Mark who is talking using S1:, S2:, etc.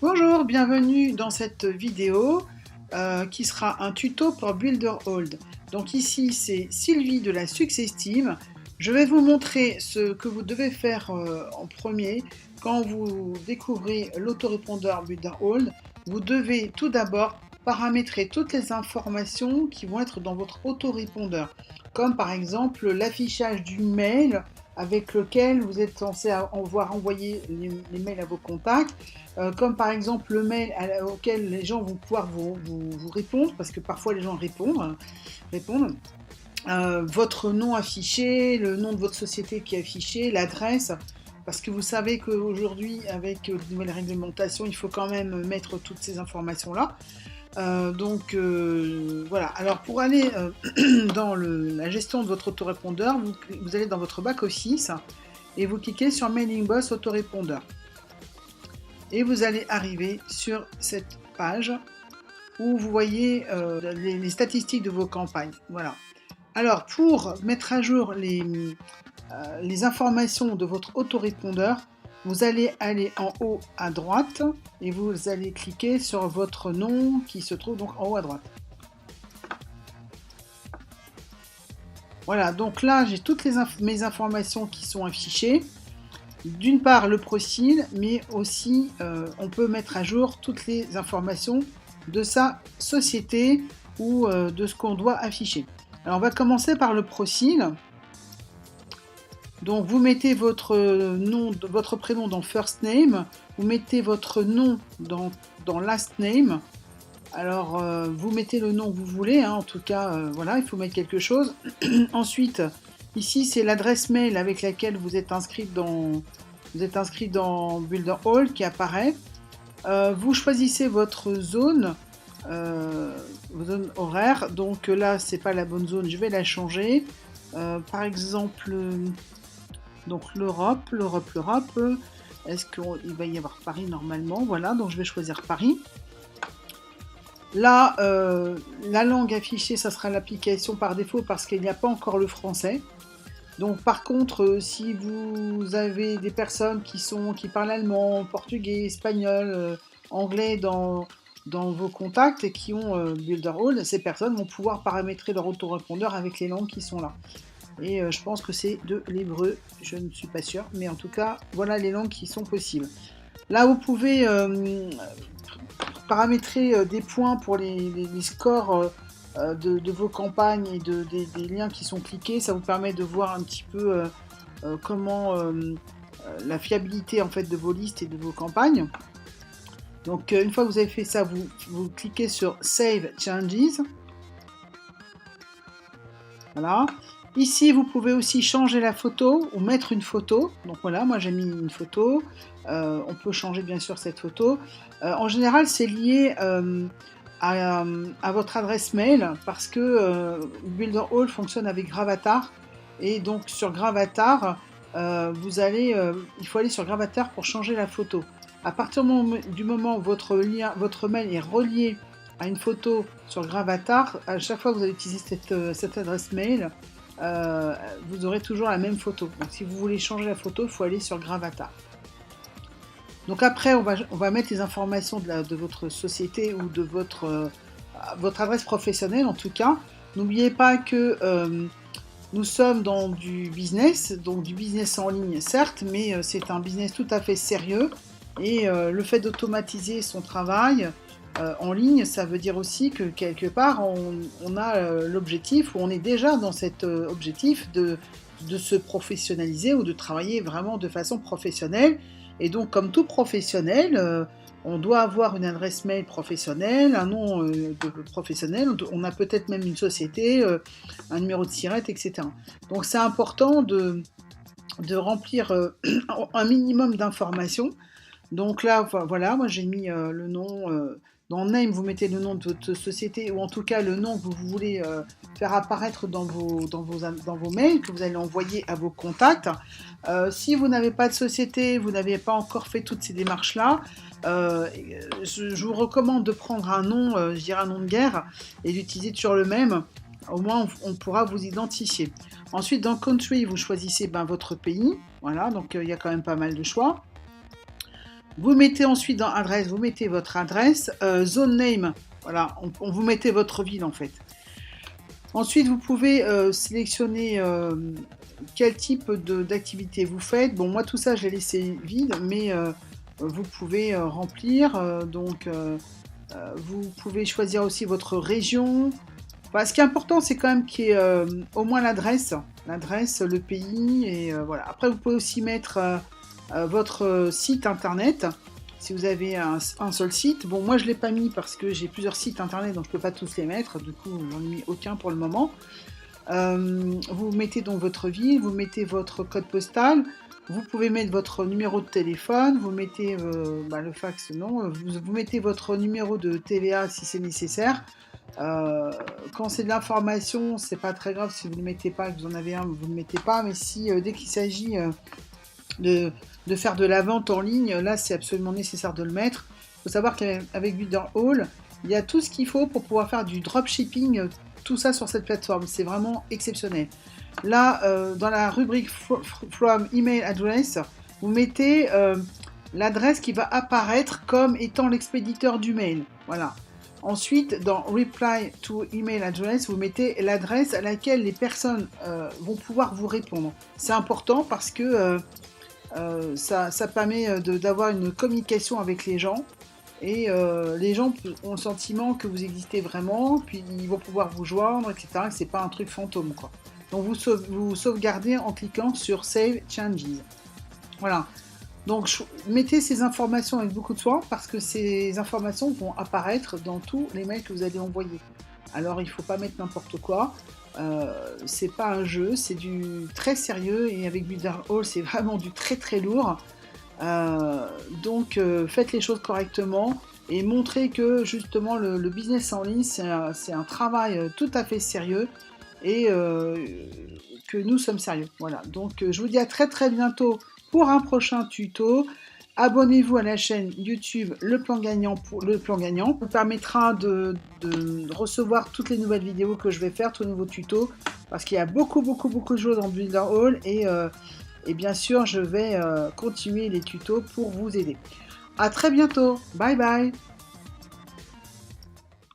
S1: Bonjour, bienvenue dans cette vidéo qui sera un tuto pour Builderall. Donc ici c'est Sylvie de la Success Team. Je vais vous montrer ce que vous devez faire en premier quand vous découvrez l'autorépondeur Builderall. Vous devez tout d'abord paramétrer toutes les informations qui vont être dans votre autorépondeur, comme par exemple l'affichage du mail avec lequel vous êtes censé avoir envoyé les mails à vos contacts, comme par exemple le mail auquel les gens vont pouvoir vous répondre, parce que parfois les gens répondent. Votre nom affiché, le nom de votre société qui est affiché, l'adresse, parce que vous savez qu'aujourd'hui, avec de nouvelles réglementations, il faut quand même mettre toutes ces informations-là. Voilà, alors pour aller dans la gestion de votre autorépondeur, vous allez dans votre back-office et vous cliquez sur Mailing Boss autorépondeur. Et vous allez arriver sur cette page où vous voyez les statistiques de vos campagnes. Voilà. Alors pour mettre à jour les informations de votre autorépondeur, vous allez aller en haut à droite et vous allez cliquer sur votre nom qui se trouve donc en haut à droite. Voilà, donc là j'ai toutes mes informations qui sont affichées. D'une part le profil, mais aussi on peut mettre à jour toutes les informations de sa société ou de ce qu'on doit afficher. Alors on va commencer par le profil. Donc vous mettez votre nom, votre prénom dans First Name, vous mettez votre nom dans Last Name. Alors vous mettez le nom que vous voulez, hein, en tout cas voilà, il faut mettre quelque chose. Ensuite, ici c'est l'adresse mail avec laquelle vous êtes inscrit dans Builderall qui apparaît. Vous choisissez votre zone horaire. Donc là c'est pas la bonne zone, je vais la changer. Par exemple, donc l'Europe. Est-ce qu'il va y avoir Paris normalement? Voilà, donc je vais choisir Paris. Là, la langue affichée, ça sera l'application par défaut parce qu'il n'y a pas encore le français. Donc par contre, si vous avez des personnes qui parlent allemand, portugais, espagnol, anglais dans vos contacts et qui ont Builderall, ces personnes vont pouvoir paramétrer leur autorépondeur avec les langues qui sont là. Et je pense que c'est de l'hébreu, je ne suis pas sûre, mais en tout cas, voilà les langues qui sont possibles. Là, vous pouvez paramétrer des points pour les scores de vos campagnes et des liens qui sont cliqués. Ça vous permet de voir un petit peu comment la fiabilité en fait de vos listes et de vos campagnes. Donc une fois que vous avez fait ça, vous cliquez sur Save Changes. Voilà. Ici, vous pouvez aussi changer la photo ou mettre une photo. Donc voilà, moi j'ai mis une photo. On peut changer bien sûr cette photo. En général, c'est lié à votre adresse mail parce que Builderall fonctionne avec Gravatar. Et donc sur Gravatar, il faut aller sur Gravatar pour changer la photo. À partir du moment où votre mail est relié à une photo sur Gravatar, à chaque fois que vous allez utiliser cette adresse mail, vous aurez toujours la même photo. Donc si vous voulez changer la photo, il faut aller sur Gravatar. Donc après, on va mettre les informations de votre société ou de votre adresse professionnelle en tout cas. N'oubliez pas que nous sommes dans du business, donc du business en ligne certes, mais c'est un business tout à fait sérieux. Et le fait d'automatiser son travail en ligne, ça veut dire aussi que quelque part, on a l'objectif, ou on est déjà dans cet objectif de se professionnaliser ou de travailler vraiment de façon professionnelle. Et donc, comme tout professionnel, on doit avoir une adresse mail professionnelle, un nom professionnel, on a peut-être même une société, un numéro de SIRET, etc. Donc, c'est important de remplir un minimum d'informations. Donc là, voilà, moi j'ai mis le nom, dans Name, vous mettez le nom de votre société, ou en tout cas le nom que vous voulez faire apparaître dans vos mails, que vous allez envoyer à vos contacts. Si vous n'avez pas de société, vous n'avez pas encore fait toutes ces démarches-là, je vous recommande de prendre un nom, je dirais un nom de guerre, et d'utiliser toujours le même. Au moins, on pourra vous identifier. Ensuite, dans Country, vous choisissez votre pays. Voilà, donc il y a quand même pas mal de choix. Vous mettez ensuite dans adresse, vous mettez votre adresse, zone name, voilà, on vous mettez votre ville en fait. Ensuite, vous pouvez sélectionner quel type d'activité vous faites. Bon, moi tout ça, je l'ai laissé vide, mais vous pouvez remplir. Vous pouvez choisir aussi votre région. Enfin, ce qui est important, c'est quand même qu'il y ait au moins l'adresse, le pays, et voilà. Après, vous pouvez aussi mettre votre site internet, si vous avez un seul site. Bon, moi je l'ai pas mis parce que j'ai plusieurs sites internet, donc je peux pas tous les mettre. Du coup, j'en ai mis aucun pour le moment. Vous mettez donc votre ville, vous mettez votre code postal. Vous pouvez mettre votre numéro de téléphone, vous mettez le fax, non, vous mettez votre numéro de TVA si c'est nécessaire. Quand c'est de l'information, c'est pas très grave si vous ne le mettez pas, que vous en avez un, vous ne le mettez pas, mais si dès qu'il s'agit de faire de la vente en ligne, là c'est absolument nécessaire de le mettre. Il faut savoir qu'avec Builderall, il y a tout ce qu'il faut pour pouvoir faire du dropshipping, tout ça sur cette plateforme, c'est vraiment exceptionnel. Là, dans la rubrique From Email Address, vous mettez l'adresse qui va apparaître comme étant l'expéditeur du mail. Voilà. Ensuite, dans Reply to Email Address, vous mettez l'adresse à laquelle les personnes vont pouvoir vous répondre. C'est important parce que ça permet d'avoir une communication avec les gens. Et les gens ont le sentiment que vous existez vraiment, puis ils vont pouvoir vous joindre, etc. Et c'est pas un truc fantôme, quoi. Donc vous sauvegardez en cliquant sur Save Changes. Voilà. Donc mettez ces informations avec beaucoup de soin parce que ces informations vont apparaître dans tous les mails que vous allez envoyer. Alors il ne faut pas mettre n'importe quoi. C'est pas un jeu, c'est du très sérieux et avec Builderall c'est vraiment du très très lourd. Donc faites les choses correctement et montrez que justement le business en ligne c'est un travail tout à fait sérieux et que nous sommes sérieux. Voilà, donc je vous dis à très très bientôt pour un prochain tuto. Abonnez-vous à la chaîne YouTube Le Plan Gagnant pour le Plan Gagnant. Ça vous permettra de recevoir toutes les nouvelles vidéos que je vais faire, tous les nouveaux tutos, parce qu'il y a beaucoup de choses dans Builderall et bien sûr je vais continuer les tutos pour vous aider. À très bientôt, bye bye.